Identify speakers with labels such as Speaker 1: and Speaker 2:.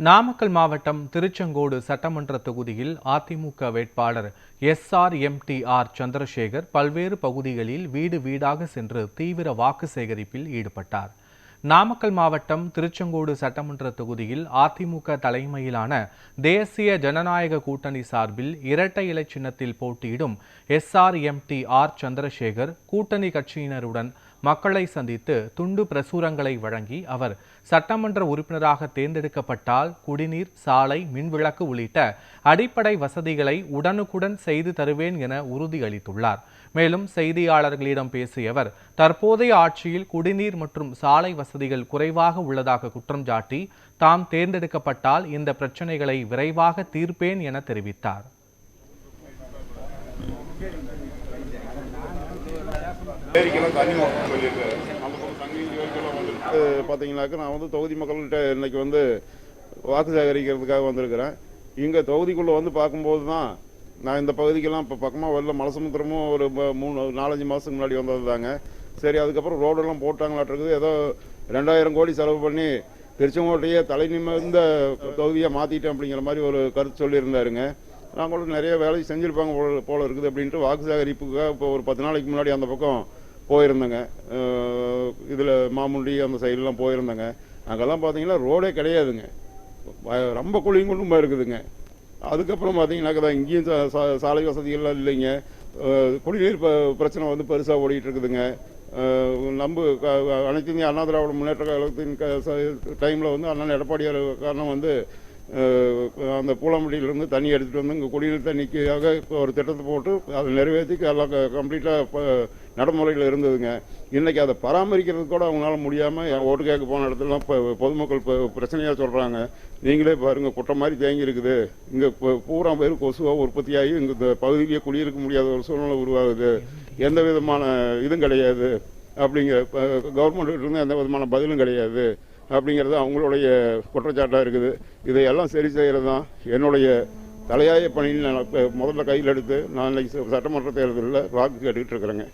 Speaker 1: நாமக்கல் மாவட்டம் திருச்செங்கோடு சட்டமன்ற தொகுதியில் அதிமுக வேட்பாளர் SRMTR சந்திரசேகர் பல்வேறு பகுதிகளில் வீடு வீடாக சென்று தீவிர வாக்கு சேகரிப்பில் ஈடுபட்டார். நாமக்கல் மாவட்டம் திருச்செங்கோடு சட்டமன்ற தொகுதியில் அதிமுக தலைமையிலான தேசிய ஜனநாயக கூட்டணி சார்பில் இரட்டை இலை சின்னத்தில் போட்டியிடும் SRMTR சந்திரசேகர் கூட்டணி கட்சியினருடன் மக்களை சந்தித்து துண்டு பிரசுரங்களை வழங்கி அவர் சட்டமன்ற உறுப்பினராக தேர்ந்தெடுக்கப்பட்டால் குடிநீர், சாலை, மின்விளக்கு உள்ளிட்ட அடிப்படை வசதிகளை உடனுக்குடன் செய்து தருவேன் என உறுதியளித்துள்ளார். மேலும் செய்தியாளர்களிடம் பேசிய அவர் தற்போதைய ஆட்சியில் குடிநீர் மற்றும் சாலை வசதிகள் குறைவாக உள்ளதாக குற்றம் சாட்டி தாம் தேர்ந்தெடுக்கப்பட்டால் இந்த பிரச்சனைகளை விரைவாக தீர்ப்பேன் என தெரிவித்தார்.
Speaker 2: பார்த்தீங்கன்னாக்க நான் தொகுதி மக்கள்கிட்ட இன்னைக்கு வாக்கு சேகரிக்கிறதுக்காக வந்திருக்கிறேன். இங்கே தொகுதிக்குள்ளே பார்க்கும்போது தான் நான் இந்த பகுதிக்கெல்லாம் இப்போ பக்கமாக வரல. மலசமுத்திரமும் ஒரு 4-5 மாதத்துக்கு முன்னாடி வந்தது தாங்க. சரி, அதுக்கப்புறம் ரோடெல்லாம் போட்டாங்களாட்டிருக்குது. ஏதோ 2000 கோடி செலவு பண்ணி திருச்செங்கோட்டையே தலை நிமிர்ந்த தொகுதியாக மாற்றிட்டேன் அப்படிங்கிற மாதிரி ஒரு கருத்து சொல்லியிருந்தாருங்க. நாங்களும் நிறைய வேலை செஞ்சுருப்பாங்க போல இருக்குது அப்படின்ட்டு வாக்கு சேகரிப்புக்காக இப்போ ஒரு 10 நாளைக்கு முன்னாடி அந்த பக்கம் போயிருந்தேங்க. இதில் மாமுண்டி அந்த சைடெலாம் போயிருந்தேங்க. அங்கெல்லாம் பார்த்தீங்கன்னா ரோடே கிடையாதுங்க. ரொம்ப குழியும் குழும்பாக இருக்குதுங்க. அதுக்கப்புறம் பார்த்தீங்கன்னாக்க தான் இங்கேயும் சாலை வசதிகள்லாம் இல்லைங்க. குடிநீர் பிரச்சனை பெருசாக ஓடிட்டு இருக்குதுங்க. நம்ம அனைத்து இந்திய அண்ணா திராவிட முன்னேற்ற கழகத்தின் டைமில் அண்ணன் எடப்பாடியார் காரணம் அந்த பூலாம்பட்டியிலிருந்து தண்ணி எடுத்துகிட்டு இங்கே குடிநீர் தண்ணிக்காக ஒரு திட்டத்தை போட்டு அதை நிறைவேற்றி எல்லாம் கம்ப்ளீட்டாக நடைமுறையில் இருந்ததுங்க. இன்றைக்கி அதை பராமரிக்கிறதுக்கு கூட அவங்களால முடியாமல் ஓட்டு கேட்க போன இடத்துலலாம் பொதுமக்கள் பிரச்சனையாக சொல்கிறாங்க. நீங்களே பாருங்கள், குட்டை மாதிரி தேங்கி இருக்குது. இங்கே பூரா பேர் கொசுவாக உற்பத்தியாகி இங்கே இந்த பகுதியிலேயே குடியிருக்க முடியாத ஒரு சூழ்நிலை உருவாகுது. எந்த விதமான இதுவும் கிடையாது அப்படிங்கிற கவர்மெண்ட்கிட்ட எந்த விதமான பதிலும் கிடையாது அப்படிங்கிறது அவங்களுடைய குற்றச்சாட்டாக இருக்குது. இதையெல்லாம் சரி செய்கிறது தான் என்னுடைய தலையாய பணியில் நான் முதல்ல கையில் எடுத்து நான் இன்றைக்கி சட்டமன்ற தேர்தலில் வாக்கு கேட்டுக்கிட்டு இருக்கிறேங்க.